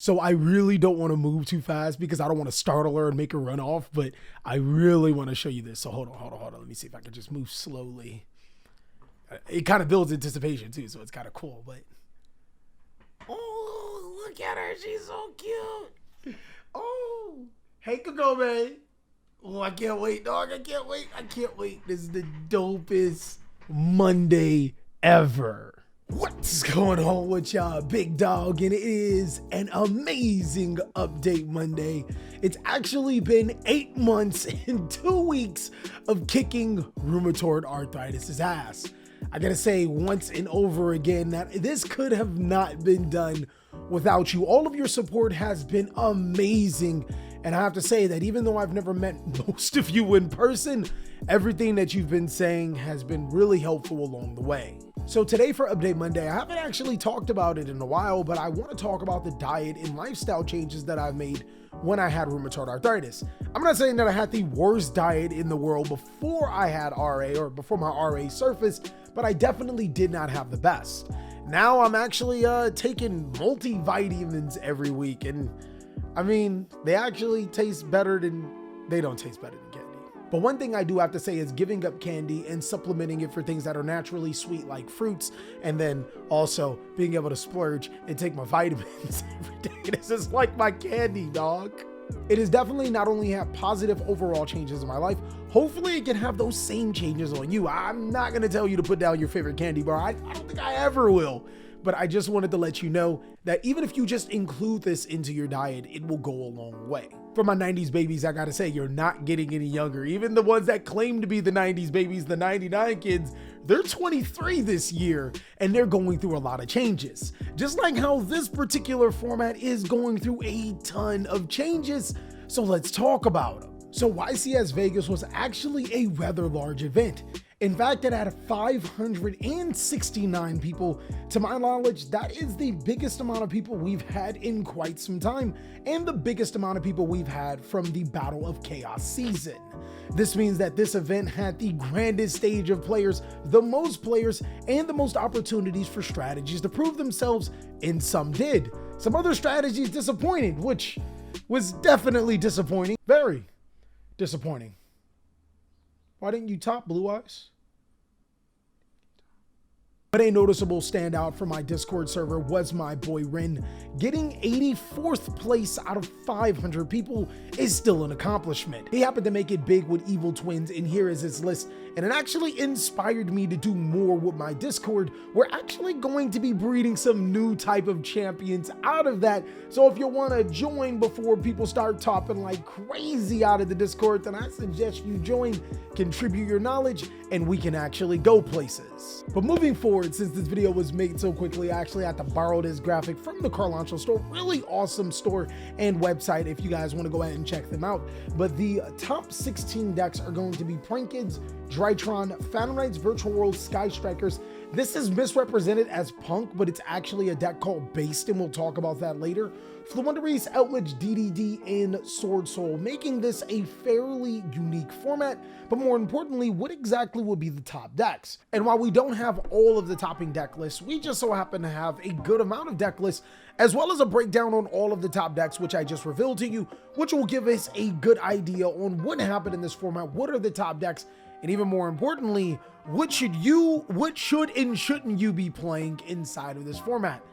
So I really don't want to move too fast because I don't want to startle her and make her run off, but I really want to show you this. So hold on. Let me see if I can just move slowly. It kind of builds anticipation too, so it's kind of cool, but. Oh, look at her. She's so cute. Oh, hey, Kagome. Oh, I can't wait, dog. I can't wait. This is the dopest Monday ever. What's going on with y'all, big dog? And it is an amazing update Monday. It's actually been 8 months and 2 weeks of kicking rheumatoid arthritis' ass. I gotta say once and over again that this could have not been done without you. All of your support has been amazing. And I have to say that even though I've never met most of you in person, everything that you've been saying has been really helpful along the way. So today for Update Monday, I haven't actually talked about it in a while, but I want to talk about the diet and lifestyle changes that I've made when I had rheumatoid arthritis. I'm not saying that I had the worst diet in the world before I had RA or before my RA surfaced, but I definitely did not have the best. Now I'm actually taking multivitamins every week, and I mean, they actually taste better than, they don't taste better than candy. But one thing I do have to say is giving up candy and supplementing it for things that are naturally sweet like fruits, and then also being able to splurge and take my vitamins every day. This is like my candy, dog. It has definitely not only had positive overall changes in my life, hopefully it can have those same changes on you. I'm not gonna tell you to put down your favorite candy bar. I don't think I ever will. But I just wanted to let you know that even if you just include this into your diet, it will go a long way. For my 90s babies, I gotta say, you're not getting any younger. Even the ones that claim to be the 90s babies, the 99 kids, they're 23 this year, and they're going through a lot of changes. Just like how this particular format is going through a ton of changes. So let's talk about them. So YCS Vegas was actually a rather large event. In fact, it had 569 people. To my knowledge, that is the biggest amount of people we've had in quite some time, and the biggest amount of people we've had from the Battle of Chaos season. This means that this event had the grandest stage of players, the most players, and the most opportunities for strategies to prove themselves, and some did. Some other strategies disappointed, which was definitely disappointing. Very disappointing. Why didn't you top, Blue Eyes? But a noticeable standout for my Discord server was my boy Rin. Getting 84th place out of 500 people is still an accomplishment. He happened to make it big with Evil Twins, and here is his list. And it actually inspired me to do more with my Discord. We're actually going to be breeding some new type of champions out of that. So if you want to join before people start topping like crazy out of the Discord, then I suggest you join, contribute your knowledge, and we can actually go places. But moving forward, since this video was made so quickly, I actually had to borrow this graphic from the Carlancho store. Really awesome store and website if you guys want to go ahead and check them out. But the top 16 decks are going to be Prankids, Drytron, Phantom Knights, Virtual World, Sky Strikers. This is misrepresented as Punk, but it's actually a deck called Based, and we'll talk about that later. Floowandereeze, Outledge, DDD, and Sword Soul, making this a fairly unique format, but more importantly, what exactly would be the top decks? And while we don't have all of the topping deck lists, we just so happen to have a good amount of deck lists, as well as a breakdown on all of the top decks, which I just revealed to you, which will give us a good idea on what happened in this format, what are the top decks, and even more importantly, what should and shouldn't you be playing inside of this format?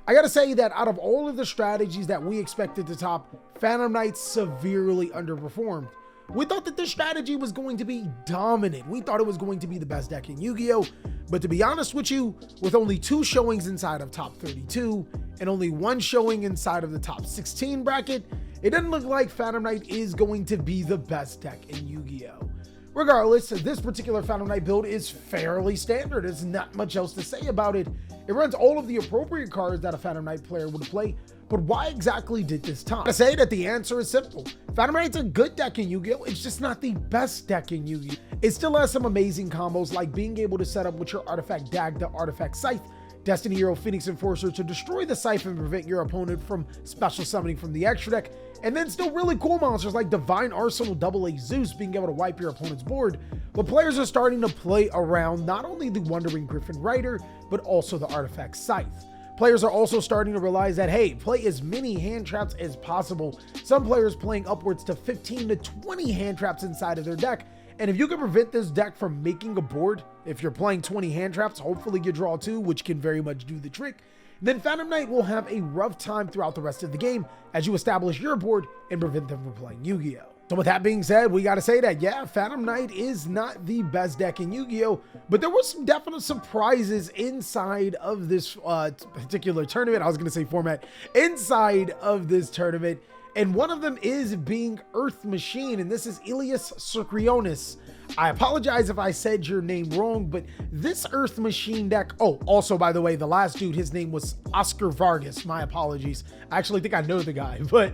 I gotta say that out of all of the strategies that we expected to top, Phantom Knights severely underperformed. We thought that this strategy was going to be dominant. We thought it was going to be the best deck in Yu-Gi-Oh! But to be honest with you, with only 2 showings inside of top 32 and only 1 showing inside of the top 16 bracket, it doesn't look like Phantom Knight is going to be the best deck in Yu-Gi-Oh! Regardless, this particular Phantom Knight build is fairly standard. There's not much else to say about it. It runs all of the appropriate cards that a Phantom Knight player would play, but why exactly did this top? I say that the answer is simple. Phantom Knight's a good deck in Yu-Gi-Oh! It's just not the best deck in Yu-Gi-Oh! It still has some amazing combos, like being able to set up with your Artifact Dag the Artifact Scythe, Destiny Hero Phoenix Enforcer to destroy the Scythe and prevent your opponent from special summoning from the extra deck, and then still really cool monsters like Divine Arsenal AA Zeus being able to wipe your opponent's board. But players are starting to play around not only the Wandering Griffin Rider, but also the Artifact Scythe. Players are also starting to realize that, hey, play as many hand traps as possible. Some players playing upwards to 15 to 20 hand traps inside of their deck. And if you can prevent this deck from making a board, if you're playing 20 hand traps, hopefully you draw 2, which can very much do the trick, then Phantom Knight will have a rough time throughout the rest of the game as you establish your board and prevent them from playing Yu-Gi-Oh! So with that being said, we got to say that, yeah, Phantom Knight is not the best deck in Yu-Gi-Oh! But there were some definite surprises inside of this particular tournament. I was going to say format. Inside of this tournament. And one of them is being Earth Machine, and this is Elias Circionis. I apologize if I said your name wrong, but this Earth Machine deck, oh, also, by the way, the last dude, his name was Oscar Vargas. My apologies. I actually think I know the guy, but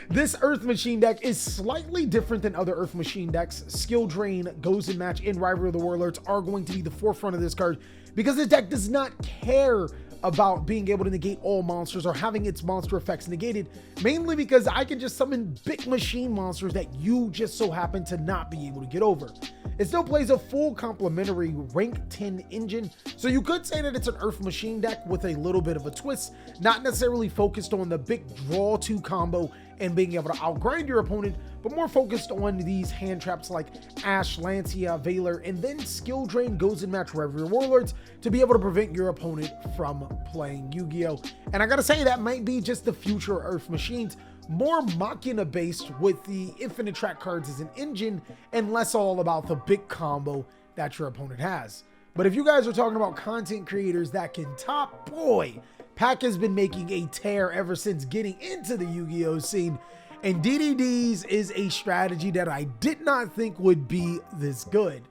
this Earth Machine deck is slightly different than other Earth Machine decks. Skill Drain, Goes in Match, and Rivalry of the Warlords are going to be the forefront of this card because this deck does not care about being able to negate all monsters or having its monster effects negated, mainly because I can just summon big machine monsters that you just so happen to not be able to get over. It still plays a full complementary rank 10 engine, so you could say that it's an Earth Machine deck with a little bit of a twist, not necessarily focused on the big draw 2 combo and being able to outgrind your opponent, but more focused on these hand traps like Ash, Lancia, Valor, and then Skill Drain, Goes in Match, Rivalry of Warlords to be able to prevent your opponent from playing Yu-Gi-Oh! And I gotta say, that might be just the future of Earth Machines, more Machina based with the infinite track cards as an engine and less all about the big combo that your opponent has. But if you guys are talking about content creators that can top, boy, Pac has been making a tear ever since getting into the Yu-Gi-Oh! Scene, and DDDs is a strategy that I did not think would be this good.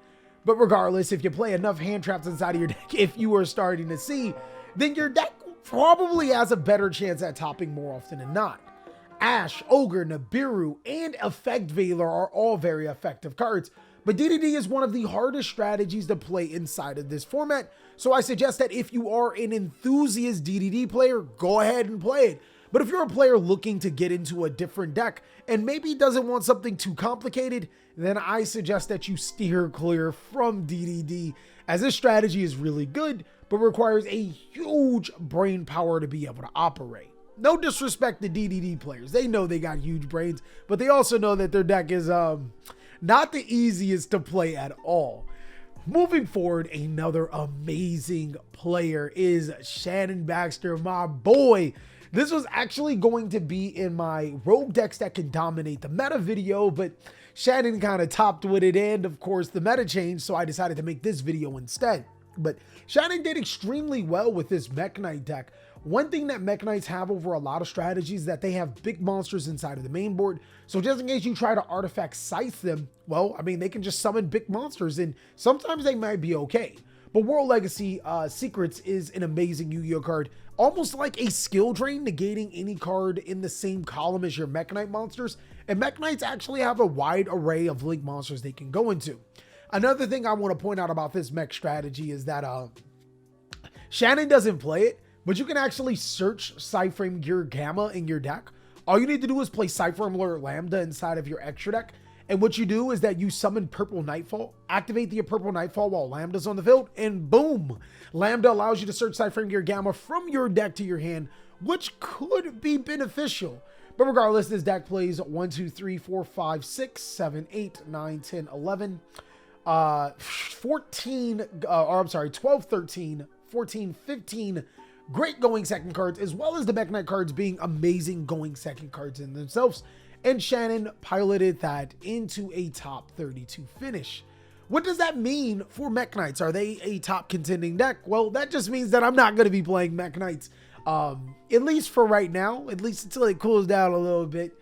But regardless, if you play enough hand traps inside of your deck, if you are starting to see, then your deck probably has a better chance at topping more often than not. Ash, Ogre, Nibiru, and Effect Valor are all very effective cards, but DDD is one of the hardest strategies to play inside of this format, so I suggest that if you are an enthusiast DDD player, go ahead and play it. But if you're a player looking to get into a different deck and maybe doesn't want something too complicated, then I suggest that you steer clear from DDD, as this strategy is really good, but requires a huge brain power to be able to operate. No disrespect to DDD players. They know they got huge brains, but they also know that their deck is not the easiest to play at all. Moving forward, another amazing player is Shannon Baxter, my boy. This was actually going to be in my rogue decks that can dominate the meta video, but Shannon kind of topped with it, and of course the meta changed, so I decided to make this video instead. But Shannon did extremely well with this Mech Knight deck. One thing that Mech Knights have over a lot of strategies is that they have big monsters inside of the main board. So just in case you try to artifact scythe them, well, I mean, they can just summon big monsters and sometimes they might be okay. But World Legacy Secrets is an amazing Yu-Gi-Oh card, almost like a skill drain, negating any card in the same column as your Mech Knight monsters. And Mech Knights actually have a wide array of link monsters they can go into. Another thing I want to point out about this mech strategy is that Shannon doesn't play it, but you can actually search Cyframe Gear Gamma in your deck. All you need to do is play Cyframe Lure Lambda inside of your extra deck. And what you do is that you summon Purple Nightfall, activate the Purple Nightfall while Lambda's on the field, and boom! Lambda allows you to search Cyframe Gear Gamma from your deck to your hand, which could be beneficial. But regardless, this deck plays 1, 2, 3, 4, 5, 6, 7, 8, 9, 10, 11, 12, 13, 14, 15 great going second cards, as well as the Mech Knight cards being amazing going second cards in themselves. And Shannon piloted that into a top 32 finish. What does that mean for Mech Knights? Are they a top contending deck? Well, that just means that I'm not going to be playing Mech Knights, at least for right now, at least until it cools down a little bit.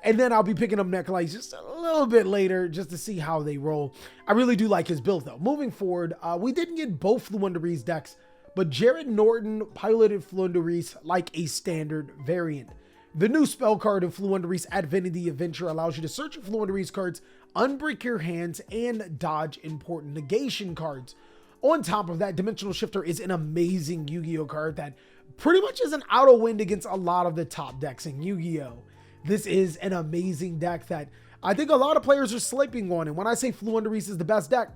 And then I'll be picking up Mech Knights just a little bit later just to see how they roll. I really do like his build though. Moving forward, we didn't get both Floowandereeze decks, but Jared Norton piloted Floowandereeze like a standard variant. The new spell card in Floowandereeze Advinity Adventure allows you to search your Floowandereeze cards, unbrick your hands, and dodge important negation cards. On top of that, Dimensional Shifter is an amazing Yu-Gi-Oh card that pretty much is an auto win against a lot of the top decks in Yu-Gi-Oh. This is an amazing deck that I think a lot of players are sleeping on. And when I say Floowandereeze is the best deck,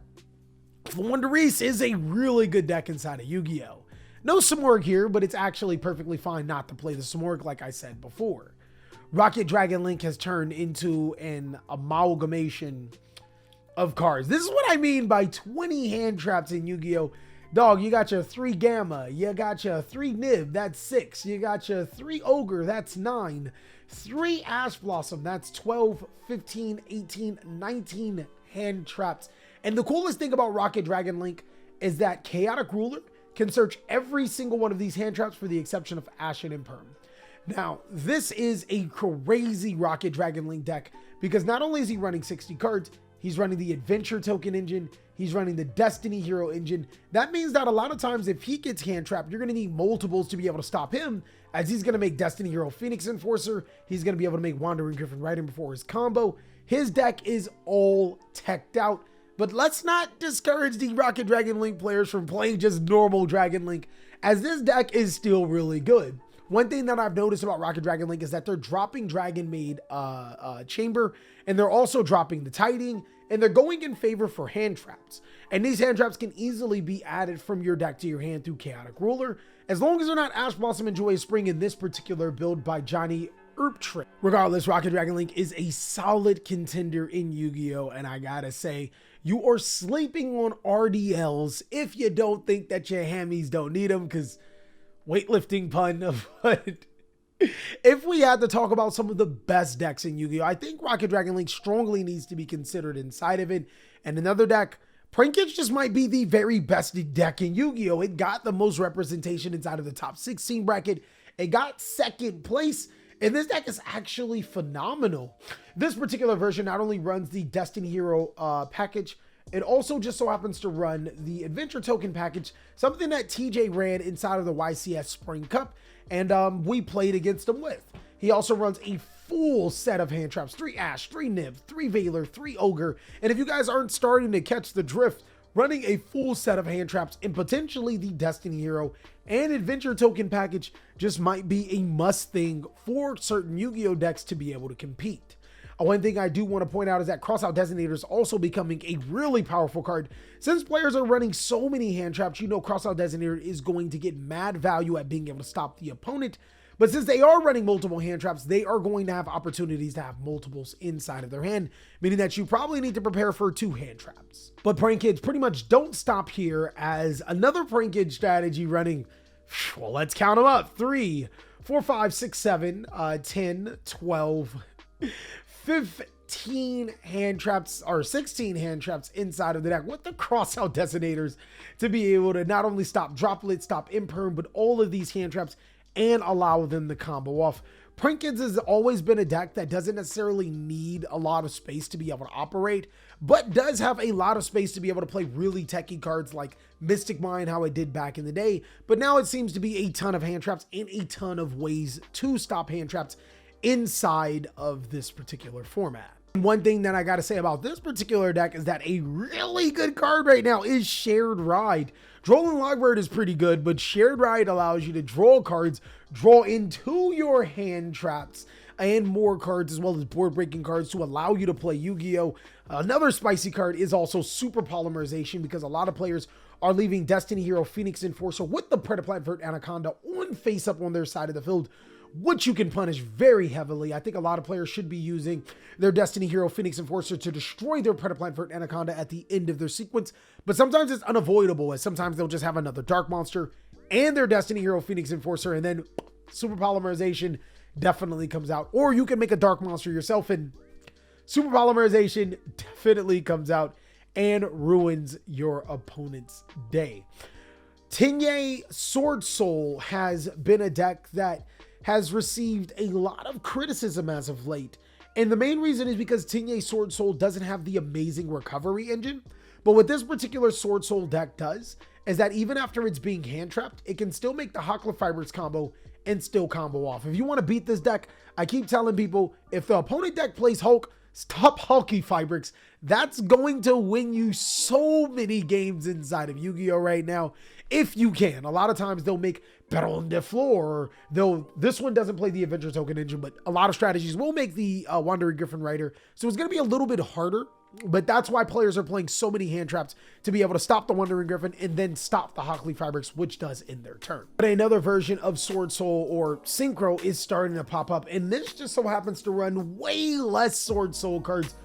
Floowandereeze is a really good deck inside of Yu-Gi-Oh. No Samorg here, but it's actually perfectly fine not to play the Samorg like I said before. Rocket Dragon Link has turned into an amalgamation of cards. This is what I mean by 20 hand traps in Yu-Gi-Oh! Dog, you got your 3 Gamma, you got your 3 Nib, that's 6, you got your 3 Ogre, that's 9, 3 Ash Blossom, that's 12, 15, 18, 19 hand traps. And the coolest thing about Rocket Dragon Link is that Chaotic Ruler can search every single one of these hand traps for the exception of Ashen and Perm. Now, this is a crazy Rocket Dragon Link deck because not only is he running 60 cards, he's running the Adventure Token engine, he's running the Destiny Hero engine. That means that a lot of times if he gets hand trapped, you're going to need multiples to be able to stop him, as he's going to make Destiny Hero Phoenix Enforcer, he's going to be able to make Wandering Griffin right in before his combo. His deck is all teched out. But let's not discourage the Rocket Dragon Link players from playing just normal Dragon Link, as this deck is still really good. One thing that I've noticed about Rocket Dragon Link is that they're dropping Dragon Maid Chamber, and they're also dropping the Tiding, and they're going in favor for hand traps. And these hand traps can easily be added from your deck to your hand through Chaotic Ruler, as long as they're not Ash Blossom and Joyous Spring in this particular build by Johnny Erptrick. Regardless, Rocket Dragon Link is a solid contender in Yu-Gi-Oh! And I gotta say, you are sleeping on RDLs if you don't think that your hammies don't need them, because weightlifting pun, but if we had to talk about some of the best decks in Yu-Gi-Oh! I think Rocket Dragon Link strongly needs to be considered inside of it. And another deck, Prankage just might be the very best deck in Yu-Gi-Oh! It got the most representation inside of the top 16 bracket. It got second place. And this deck is actually phenomenal. This particular version not only runs the Destiny Hero package, it also just so happens to run the Adventure Token package, something that TJ ran inside of the YCS Spring Cup, and we played against him with. He also runs a full set of hand traps, 3 Ash, 3 Nib, 3 Veiler, 3 Ogre, and if you guys aren't starting to catch the drift, running a full set of hand traps and potentially the Destiny Hero and Adventure Token package just might be a must thing for certain Yu-Gi-Oh! Decks to be able to compete. One thing I do want to point out is that Crossout Designator is also becoming a really powerful card. Since players are running so many hand traps, you know Crossout Designator is going to get mad value at being able to stop the opponent. But since they are running multiple hand traps, they are going to have opportunities to have multiples inside of their hand, meaning that you probably need to prepare for 2 hand traps. But Prankage pretty much don't stop here, as another Prankage strategy running, well, let's count them up, 3, 4, 5, 6, 7, 10, 12, 15 hand traps, or 16 hand traps inside of the deck with the Crossout Detonators to be able to not only stop Droplet, stop Imperm, but all of these hand traps and allow them to combo off. Prankage has always been a deck that doesn't necessarily need a lot of space to be able to operate, but does have a lot of space to be able to play really techie cards like Mystic Mine, how it did back in the day. But now it seems to be a ton of hand traps and a ton of ways to stop hand traps inside of this particular format. One thing that I got to say about this particular deck is that a really good card right now is Shared Ride. Drolling Logbird is pretty good, but Shared Ride allows you to draw cards, draw into your hand traps, and more cards, as well as board breaking cards to allow you to play Yu-Gi-Oh! Another spicy card is also Super Polymerization, because a lot of players are leaving Destiny Hero Phoenix Enforcer with the Predaplant Vert Anaconda on face up on their side of the field, which you can punish very heavily. I think a lot of players should be using their Destiny Hero Phoenix Enforcer to destroy their Predaplant Vert Anaconda at the end of their sequence, but sometimes it's unavoidable, as sometimes they'll just have another Dark Monster and their Destiny Hero Phoenix Enforcer, and then Super Polymerization definitely comes out. Or you can make a Dark Monster yourself, and Super Polymerization definitely comes out and ruins your opponent's day. Tenye Sword Soul has been a deck that has received a lot of criticism as of late. And the main reason is because Tenye Sword Soul doesn't have the amazing recovery engine. But what this particular Sword Soul deck does is that even after it's being hand trapped, it can still make the Hakla Fibers combo and still combo off. If you want to beat this deck, I keep telling people, if the opponent deck plays Hulk, stop Hulky Fibrix. That's going to win you so many games inside of Yu-Gi-Oh! Right now, if you can. A lot of times they'll make Baron de Fleur, though this one doesn't play the Adventure Token engine, but a lot of strategies will make the Wandering Griffin Rider. So it's going to be a little bit harder, but that's why players are playing so many hand traps to be able to stop the Wandering Griffin and then stop the Hockley Fabrics, which does in their turn. But another version of Sword Soul or Synchro is starting to pop up, and this just so happens to run way less Sword Soul cards,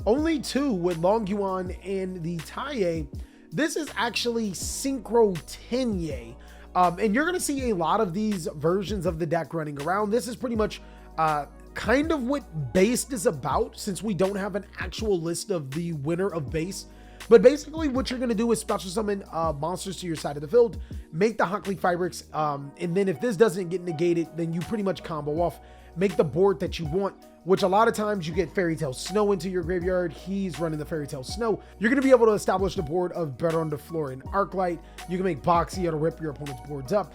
only 2 with Long Yuan and the Taiye. This is actually Synchro Tenye. And you're going to see a lot of these versions of the deck running around. This is pretty much kind of what Based is about, since we don't have an actual list of the winner of Base. But basically what you're going to do is special summon monsters to your side of the field, make the Hockley Fabrics, and then if this doesn't get negated, then you pretty much combo off, make the board that you want, which a lot of times you get Fairy Tale Snow into your graveyard. He's running the Fairy Tale Snow. You're going to be able to establish the board of Baron de Fleur and Arclight. You can make Boxy to rip your opponent's boards up.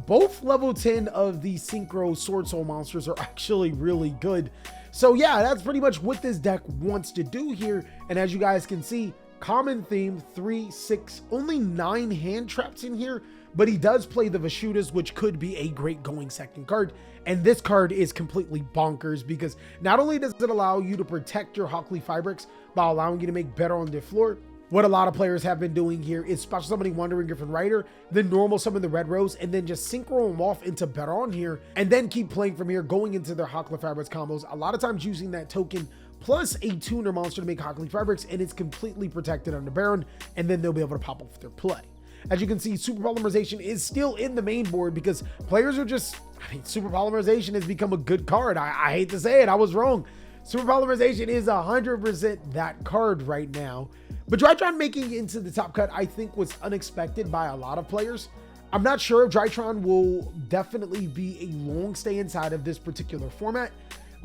Both level 10 of the Synchro Sword Soul monsters are actually really good. So yeah, that's pretty much what this deck wants to do here. And as you guys can see, common theme, 3, 6, only 9 hand traps in here, but he does play the Vishudas, which could be a great going second card. And this card is completely bonkers because not only does it allow you to protect your Hockley Fabrics by allowing you to make Baron de Fleur, what a lot of players have been doing here is special summoning Wandering Griffin Rider, then normal summon the Red Rose, and then just synchro them off into Baron here, and then keep playing from here, going into their Hockley Fabrics combos, a lot of times using that token plus a tuner monster to make Hockley Fabrics, and it's completely protected under Baron, and then they'll be able to pop off their play. As you can see, Super Polymerization is still in the main board because players are just, Super Polymerization has become a good card. I hate to say it, I was wrong. Super Polymerization is 100% that card right now. But Drytron making it into the top cut, I think, was unexpected by a lot of players. I'm not sure if Drytron will definitely be a long stay inside of this particular format.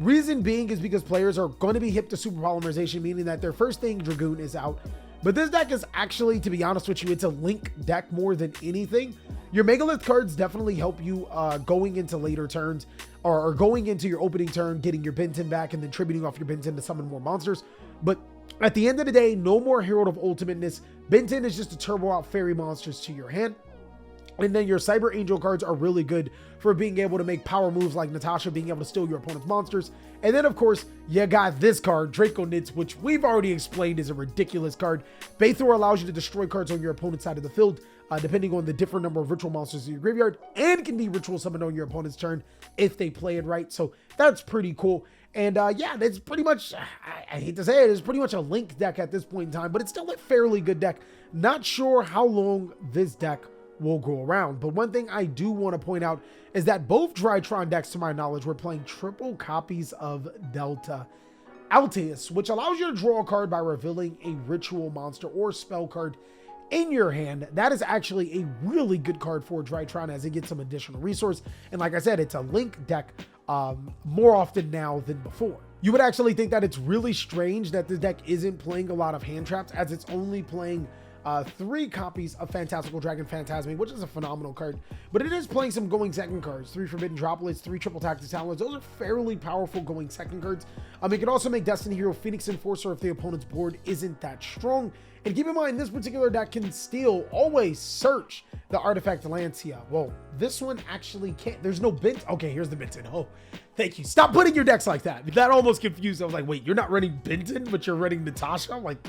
Reason being is because players are going to be hip to Super Polymerization, meaning that their first thing, Dragoon, is out. But this deck is actually, to be honest with you, it's a link deck more than anything. Your Megalith cards definitely help you going into later turns or going into your opening turn, getting your Benton back and then tributing off your Benton to summon more monsters. But at the end of the day, no more Herald of Ultimateness. Benton is just to turbo out fairy monsters to your hand. And then your Cyber Angel cards are really good for being able to make power moves like Natasha, being able to steal your opponent's monsters. And then, of course, you got this card, Draco Knits, which we've already explained is a ridiculous card. Bathor allows you to destroy cards on your opponent's side of the field, depending on the different number of ritual monsters in your graveyard, and can be ritual summoned on your opponent's turn if they play it right. So that's pretty cool. And yeah, that's pretty much, I hate to say it, it's pretty much a link deck at this point in time, but it's still a fairly good deck. Not sure how long this deck will go around. But one thing I do want to point out is that both Drytron decks, to my knowledge, were playing triple copies of Delta Altius, which allows you to draw a card by revealing a ritual monster or spell card in your hand. That is actually a really good card for Drytron as it gets some additional resource. And like I said, it's a link deck more often now than before. You would actually think that it's really strange that this deck isn't playing a lot of hand traps, as it's only playing 3 copies of Fantastical Dragon Phantasme, which is a phenomenal card, but it is playing some going second cards, 3 Forbidden Droplets, 3 Triple Tactics Talons. Those are fairly powerful going second cards. It can also make Destiny Hero Phoenix Enforcer if the opponent's board isn't that strong. And keep in mind, this particular deck can still always search the artifact Lancia. Well, this one actually can't. There's no Benton. Okay, here's the Benton. Oh, thank you. Stop putting your decks like that. That almost confused. I was like, wait, you're not running Benton, but you're running Natasha? I'm like,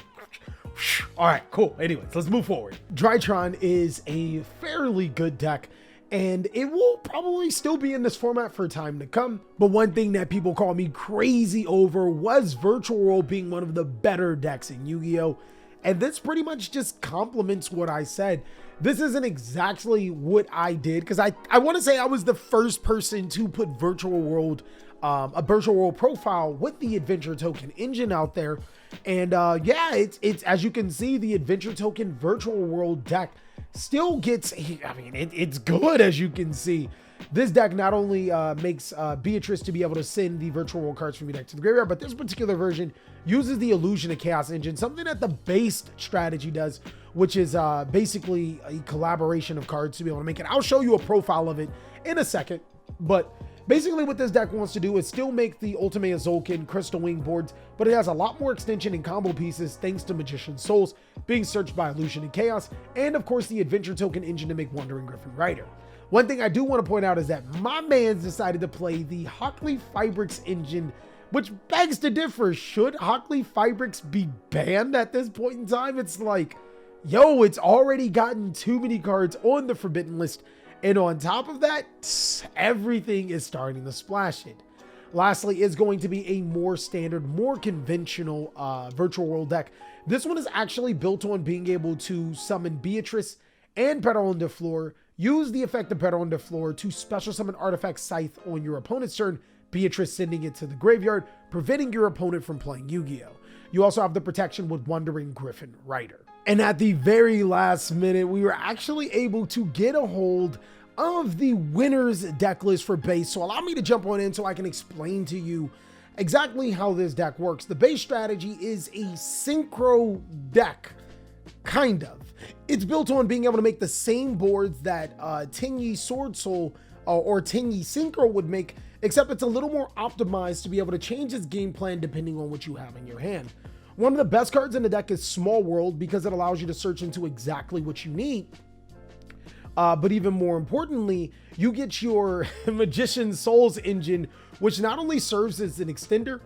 all right, cool. Anyways, let's move forward. Drytron is a fairly good deck, and it will probably still be in this format for time to come. But one thing that people call me crazy over was Virtual World being one of the better decks in Yu-Gi-Oh! And this pretty much just complements what I said. This isn't exactly what I did, because I want to say I was the first person to put Virtual World, a Virtual World profile with the Adventure Token engine out there. And yeah, it's as you can see, the Adventure Token Virtual World deck still gets, I mean, it's good, as you can see. This deck not only makes Beatrice to be able to send the Virtual World cards from your deck to the graveyard, but this particular version uses the Illusion of Chaos engine, something that the Based strategy does, which is basically a collaboration of cards to be able to make it. I'll show you a profile of it in a second, but basically what this deck wants to do is still make the Ultimate Azulkin Crystal Wing boards, but it has a lot more extension and combo pieces thanks to Magician's Souls being searched by Illusion and Chaos, and of course the Adventure Token engine to make Wandering Griffin Rider. One thing I do want to point out is that my man's decided to play the Hockley Fibrix engine, which begs to differ. Should Hockley Fibrix be banned at this point in time? It's like, yo, it's already gotten too many cards on the forbidden list. And on top of that, everything is starting to splash it. Lastly is going to be a more standard, more conventional virtual world deck. This one is actually built on being able to summon Beatrice and Perron de Fleur, use the effect of Perron de Fleur to special summon Artifact Scythe on your opponent's turn, Beatrice sending it to the graveyard, preventing your opponent from playing Yu-Gi-Oh! You also have the protection with Wandering Griffin Rider. And at the very last minute, we were actually able to get a hold of the winner's deck list for base. So allow me to jump on in so I can explain to you exactly how this deck works. The base strategy is a synchro deck, kind of. It's built on being able to make the same boards that Tingy Sword Soul or Tingy Synchro would make, except it's a little more optimized to be able to change its game plan depending on what you have in your hand. One of the best cards in the deck is Small World because it allows you to search into exactly what you need. But even more importantly, you get your Magician Souls engine, which not only serves as an extender,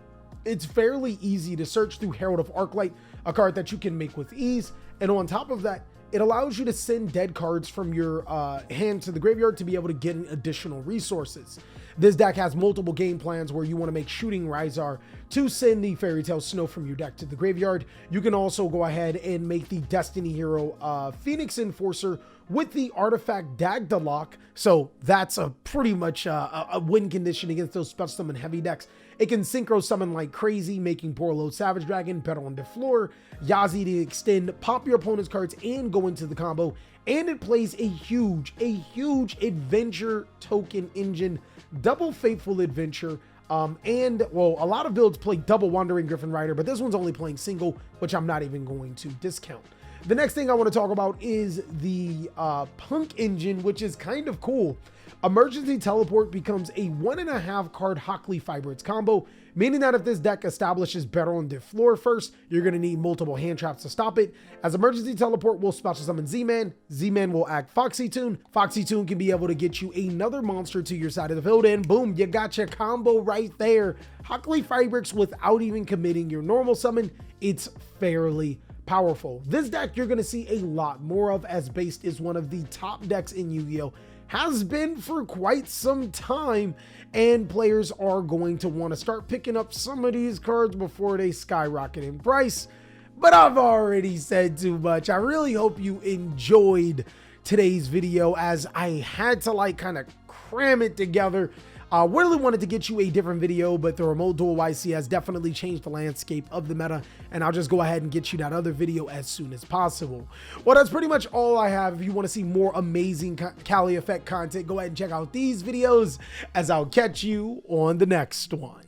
it's fairly easy to search through Herald of Arclight, a card that you can make with ease. And on top of that, it allows you to send dead cards from your hand to the graveyard to be able to get additional resources. This deck has multiple game plans where you want to make Shooting Rizar to send the Fairy Tale Snow from your deck to the graveyard. You can also go ahead and make the Destiny Hero Phoenix Enforcer with the Artifact Dagdalok. So that's a pretty much a win condition against those special summon heavy decks. It can synchro summon like crazy, making Porlo Savage Dragon, Perron de Fleur, Yazi to extend, pop your opponent's cards, and go into the combo. And it plays a huge adventure token engine, double Faithful Adventure, and well, a lot of builds play double Wandering Griffin Rider, but this one's only playing single, which I'm not even going to discount. The next thing I want to talk about is the Punk engine, which is kind of cool. Emergency Teleport becomes a 1.5 card Hockley Fibrix combo, meaning that if this deck establishes Perron de Fleur first, you're going to need multiple hand traps to stop it. As Emergency Teleport will special summon Z-Man. Z-Man will act Foxy Tune. Foxy Tune can be able to get you another monster to your side of the field, and boom, you got your combo right there. Hockley Fibrix without even committing your normal summon. It's fairly powerful. This deck you're going to see a lot more of, as Based is one of the top decks in Yu-Gi-Oh! Has been for quite some time, and players are going to want to start picking up some of these cards before they skyrocket in price. But I've already said too much. I really hope you enjoyed today's video, as I had to like kind of cram it together. Really wanted to get you a different video, but the remote dual YC has definitely changed the landscape of the meta, and I'll just go ahead and get you that other video as soon as possible. Well, that's pretty much all I have. If you want to see more amazing TheCaliEffect content, go ahead and check out these videos, as I'll catch you on the next one.